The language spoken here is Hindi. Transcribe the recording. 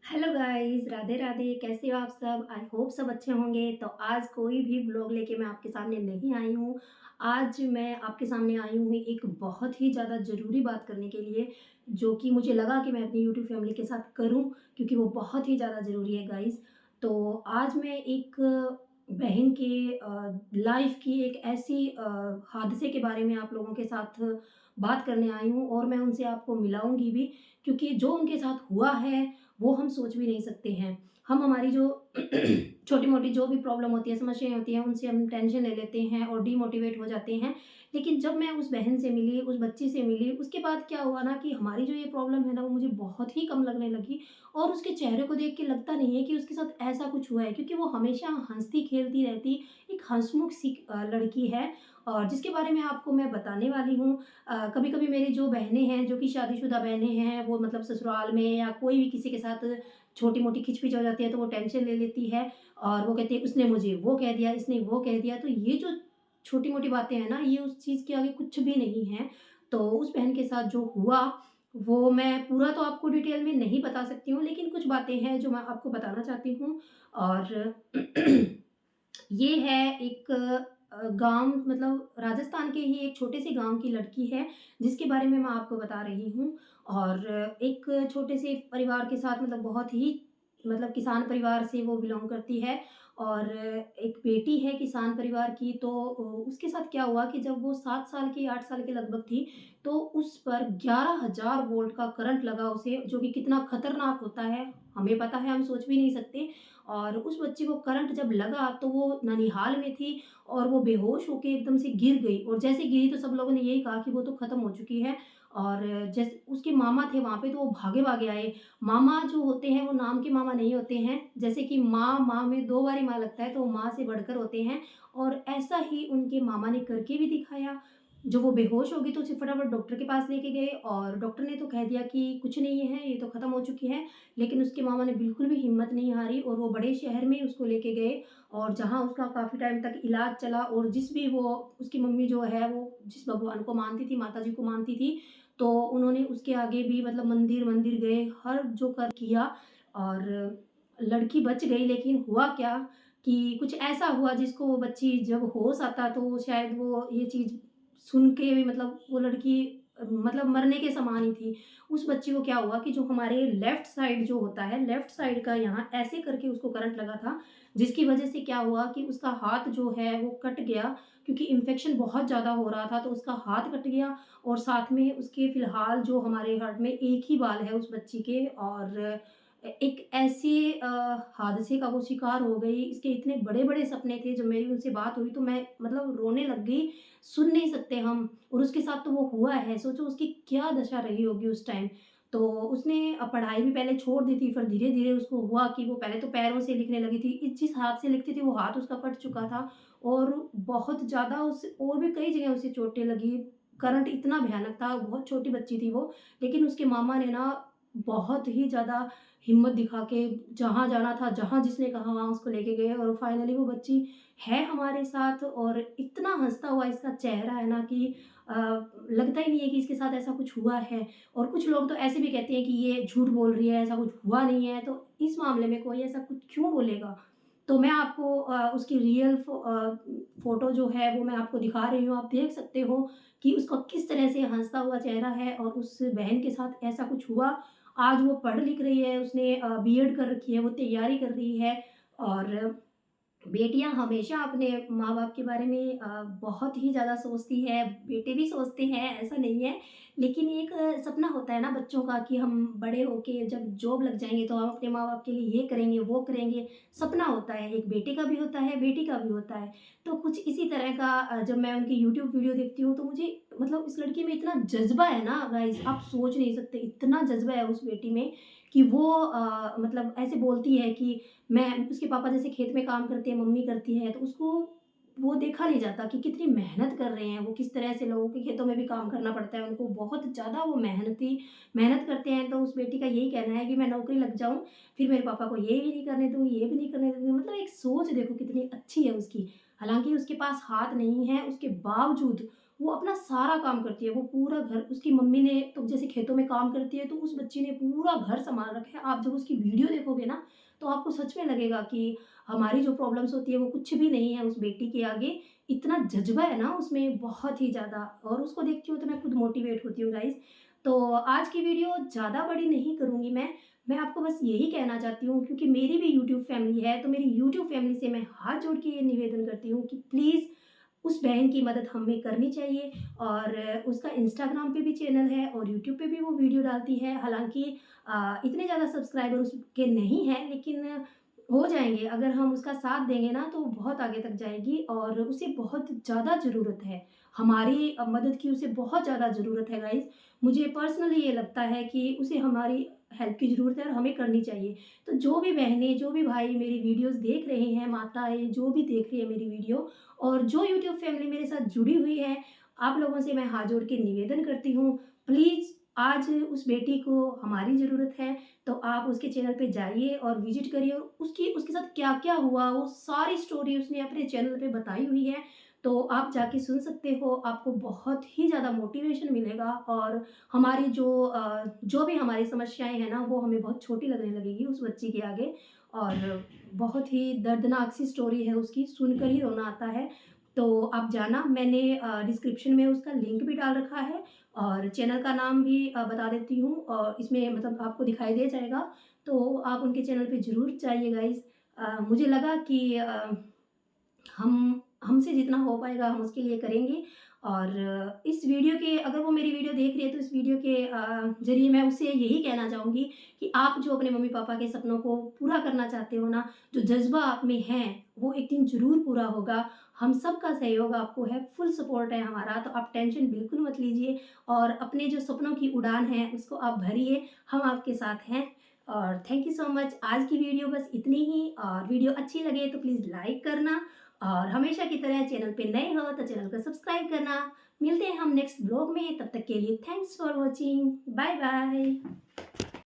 Hello guys, Radhe Radhe. कैसे हो आप सब? आई होप सब अच्छे होंगे। तो आज कोई भी ब्लॉग लेके मैं आपके सामने नहीं आई हूँ। आज मैं आपके सामने आई हूँ एक बहुत ही ज़्यादा ज़रूरी बात करने के लिए, जो कि मुझे लगा कि मैं अपनी यूट्यूब फैमिली के साथ करूँ, क्योंकि वो बहुत ही ज़्यादा ज़रूरी है गाइस। तो आज मैं एक बहन के लाइफ की एक ऐसी हादसे के बारे में आप लोगों के साथ बात करने आई हूँ, और मैं उनसे आपको मिलाऊंगी भी, क्योंकि जो उनके साथ हुआ है वो हम सोच भी नहीं सकते हैं। हम हमारी जो छोटी-मोटी जो भी प्रॉब्लम होती है, समस्याएँ होती हैं, उनसे हम टेंशन ले लेते हैं और डीमोटिवेट हो जाते हैं। लेकिन जब मैं उस बहन से मिली, उस बच्ची से मिली, उसके बाद क्या हुआ ना कि हमारी जो ये प्रॉब्लम है ना, वो मुझे बहुत ही कम लगने लगी, और उसके चेहरे को देख के लगता नहीं है कि उसके साथ ऐसा कुछ हुआ है, क्योंकि वो हमेशा हँसती-खेलती रहती, एक हँसमुख सी लड़की है, और जिसके बारे में आपको मैं बताने वाली हूँ। कभी-कभी मेरी जो बहनें हैं, जो कि शादीशुदा बहनें हैं, वो मतलब ससुराल में या कोई भी किसी के साथ छोटी-मोटी खिचपिच हो जाती है, तो वो टेंशन ले लेती है और वो कहती है, उसने मुझे वो कह दिया, इसने वो कह दिया। तो ये जो छोटी-मोटी बातें हैं ना, ये उस चीज़ के आगे कुछ भी नहीं है। तो उस बहन के साथ जो हुआ, वो मैं पूरा तो आपको डिटेल में नहीं बता सकती हूँ, लेकिन कुछ बातें हैं जो मैं आपको बताना चाहती हूँ। और ये है एक गाँव, मतलब राजस्थान के ही एक छोटे से गाँव की लड़की है, जिसके बारे में मैं आपको बता रही हूँ। और एक छोटे से परिवार के साथ, मतलब बहुत ही, मतलब किसान परिवार से वो बिलॉन्ग करती है, और एक बेटी है किसान परिवार की। तो उसके साथ क्या हुआ कि जब वो 7 साल की, 8 साल के लगभग थी, तो उस पर 11,000 वोल्ट का करंट लगा उसे, जो कि कितना खतरनाक होता है, हमें पता है, हम सोच भी नहीं सकते। और उस बच्ची को करंट जब लगा, तो वो ननिहाल में थी, और वो बेहोश होके एकदम से गिर गई, और जैसे गिरी तो सब लोगों ने यही कहा कि वो तो खत्म हो चुकी है। और जैसे उसके मामा थे वहाँ पे, तो वो भागे-भागे आए। मामा जो होते हैं वो नाम के मामा नहीं होते हैं, जैसे कि माँ, माँ में 2 बारी माँ लगता है, तो वो माँ से बढ़कर होते हैं, और ऐसा ही उनके मामा ने करके भी दिखाया। जो वो बेहोश हो गई, तो उसे फटाफट डॉक्टर के पास लेके गए, और डॉक्टर ने तो कह दिया कि कुछ नहीं है, ये तो खत्म हो चुकी है। लेकिन उसके मामा ने बिल्कुल भी हिम्मत नहीं हारी, और वो बड़े शहर में उसको लेके गए, और जहाँ उसका काफ़ी टाइम तक इलाज चला, और जिस भी वो, उसकी मम्मी जो है वो जिस भगवान को मानती थी, माताजी को मानती थी, तो उन्होंने उसके आगे भी, मतलब मंदिर-वंदिर गए, हर जो कर किया, और लड़की बच गई। लेकिन हुआ क्या कि कुछ ऐसा हुआ जिसको, वो बच्ची जब होश आता, तो शायद वो ये चीज़ सुन के भी, मतलब वो लड़की मतलब मरने के समान ही थी। उस बच्ची को क्या हुआ कि जो हमारे लेफ्ट साइड जो होता है, लेफ्ट साइड का यहाँ ऐसे करके उसको करंट लगा था, जिसकी वजह से क्या हुआ कि उसका हाथ जो है वो कट गया, क्योंकि इन्फेक्शन बहुत ज़्यादा हो रहा था, तो उसका हाथ कट गया, और साथ में उसके फिलहाल जो हमारे हार्ट में एक ही बाल है उस बच्ची के। और एक ऐसे हादसे का वो शिकार हो गई। इसके इतने बड़े-बड़े सपने थे, जब मेरी उनसे बात हुई तो मैं मतलब रोने लग गई, सुन नहीं सकते हम। और उसके साथ तो वो हुआ है, सोचो उसकी क्या दशा रही होगी उस टाइम। तो उसने पढ़ाई भी पहले छोड़ दी थी, फिर धीरे-धीरे उसको हुआ कि वो पहले तो पैरों से लिखने लगी थी। जिस हाथ से लिखती थी, वो हाथ उसका कट चुका था, और बहुत ज़्यादा उस और भी कई जगह उसे चोटें लगी। करंट इतना भयानक था, बहुत छोटी बच्ची थी वो, लेकिन उसके मामा ने ना बहुत ही ज़्यादा हिम्मत दिखा के जहाँ जाना था, जहाँ जिसने कहा वहाँ उसको लेके गए, और फाइनली वो बच्ची है हमारे साथ, और इतना हँसता हुआ इसका चेहरा है ना कि अ, लगता ही नहीं है कि इसके साथ ऐसा कुछ हुआ है। और कुछ लोग तो ऐसे भी कहते हैं कि ये झूठ बोल रही है, ऐसा कुछ हुआ नहीं है, तो इस मामले में कोई ऐसा कुछ क्यों बोलेगा? तो मैं आपको उसकी रियल फ़ोटो जो है वो मैं आपको दिखा रही हूँ, आप देख सकते हो कि उसका किस तरह से हँसता हुआ चेहरा है, और उस बहन के साथ ऐसा कुछ हुआ। आज वो पढ़ लिख रही है, उसने बीएड कर रखी है, वो तैयारी कर रही है। और बेटियाँ हमेशा अपने माँ-बाप के बारे में बहुत ही ज़्यादा सोचती है, बेटे भी सोचते हैं, ऐसा नहीं है। लेकिन एक सपना होता है ना बच्चों का कि हम बड़े होके जब जॉब लग जाएँगे, तो हम अपने माँ-बाप के लिए ये करेंगे, वो करेंगे, सपना होता है। एक बेटे का भी होता है, बेटी का भी होता है। तो कुछ इसी तरह का जब मैं उनकी यूट्यूब वीडियो देखती हूँ, तो मुझे, मतलब इस लड़की में इतना जज़्बा है ना गाइज़, आप सोच नहीं सकते, इतना जज़्बा है उस बेटी में कि वो मतलब ऐसे बोलती है कि मैं, उसके पापा जैसे खेत में काम करते हैं, मम्मी करती है, तो उसको वो देखा नहीं जाता कि कितनी मेहनत कर रहे हैं वो, किस तरह से लोगों के खेतों में भी काम करना पड़ता है उनको, बहुत ज़्यादा वो मेहनत करते हैं। तो उस बेटी का यही कहना है कि मैं नौकरी लग जाऊँ, फिर मेरे पापा को ये भी नहीं करने दूँगी, ये भी नहीं करने दूँगी। मतलब एक सोच देखो कितनी अच्छी है उसकी। हालाँकि उसके पास हाथ नहीं है, उसके बावजूद वो अपना सारा काम करती है, वो पूरा घर, उसकी मम्मी ने तो जैसे खेतों में काम करती है तो उस बच्ची ने पूरा घर सँभाल रखा है। आप जब उसकी वीडियो देखोगे ना, तो आपको सच में लगेगा कि हमारी जो प्रॉब्लम्स होती है वो कुछ भी नहीं है उस बेटी के आगे। इतना जज़्बा है ना उसमें, बहुत ही ज़्यादा, और उसको देखती हूँ तो मैं खुद मोटिवेट होती हूँ गाइज़। तो आज की वीडियो ज़्यादा बड़ी नहीं करूँगी मैं आपको बस यही कहना चाहती हूँ, क्योंकि मेरी भी यूट्यूब फैमिली है, तो मेरी यूट्यूब फैमिली से मैं हाथ जोड़ के ये निवेदन करती हूँ कि प्लीज़ उस बहन की मदद हमें करनी चाहिए। और उसका इंस्टाग्राम पे भी चैनल है और यूट्यूब पे भी वो वीडियो डालती है। हालाँकि इतने ज़्यादा सब्सक्राइबर उसके नहीं हैं, लेकिन हो जाएँगे। अगर हम उसका साथ देंगे ना तो बहुत आगे तक जाएगी, और उसे बहुत ज़्यादा ज़रूरत है। हमारी मदद की उसे बहुत ज़्यादा ज़रूरत है गाइज़। मुझे पर्सनली ये लगता है कि उसे हमारी हेल्प की ज़रूरत है और हमें करनी चाहिए। तो जो भी बहनें, जो भी भाई मेरी वीडियोज़ देख रहे हैं, माताएँ जो भी देख रही है मेरी वीडियो, और जो यूट्यूब फैमिली मेरे साथ जुड़ी हुई है, आप लोगों से मैं हाथ जोड़ के निवेदन करती हूँ, प्लीज़ आज उस बेटी को हमारी ज़रूरत है, तो आप उसके चैनल पे जाइए और विज़िट करिए, और उसके साथ क्या-क्या हुआ, वो सारी स्टोरी उसने अपने चैनल पे बताई हुई है। तो आप जाके सुन सकते हो, आपको बहुत ही ज़्यादा मोटिवेशन मिलेगा, और हमारी जो भी हमारी समस्याएँ हैं ना, वो हमें बहुत छोटी लगने लगेगी उस बच्ची के आगे। और बहुत ही दर्दनाक सी स्टोरी है उसकी, सुनकर ही रोना आता है। तो आप जाना, मैंने डिस्क्रिप्शन में उसका लिंक भी डाल रखा है, और चैनल का नाम भी बता देती हूँ, और इसमें मतलब आपको दिखाई दे जाएगा, तो आप उनके चैनल पे ज़रूर जाइए गाइज़। मुझे लगा कि हमसे जितना हो पाएगा हम उसके लिए करेंगे। और इस वीडियो के, अगर वो मेरी वीडियो देख रही है, तो इस वीडियो के ज़रिए मैं उससे यही कहना चाहूँगी कि आप जो अपने मम्मी-पापा के सपनों को पूरा करना चाहते हो ना, जो जज़्बा आप में है, वो एक दिन ज़रूर पूरा होगा। हम सबका सहयोग आपको है, फुल सपोर्ट है हमारा, तो आप टेंशन बिल्कुल मत लीजिए, और अपने जो सपनों की उड़ान है उसको आप भरिए, हम आपके साथ हैं। और थैंक यू सो मच। आज की वीडियो बस इतनी ही, और वीडियो अच्छी लगे तो प्लीज़ लाइक करना, और हमेशा की तरह चैनल पे नए हो तो चैनल को सब्सक्राइब करना। मिलते हैं हम नेक्स्ट ब्लॉग में, तब तक के लिए thanks for watching. Bye bye.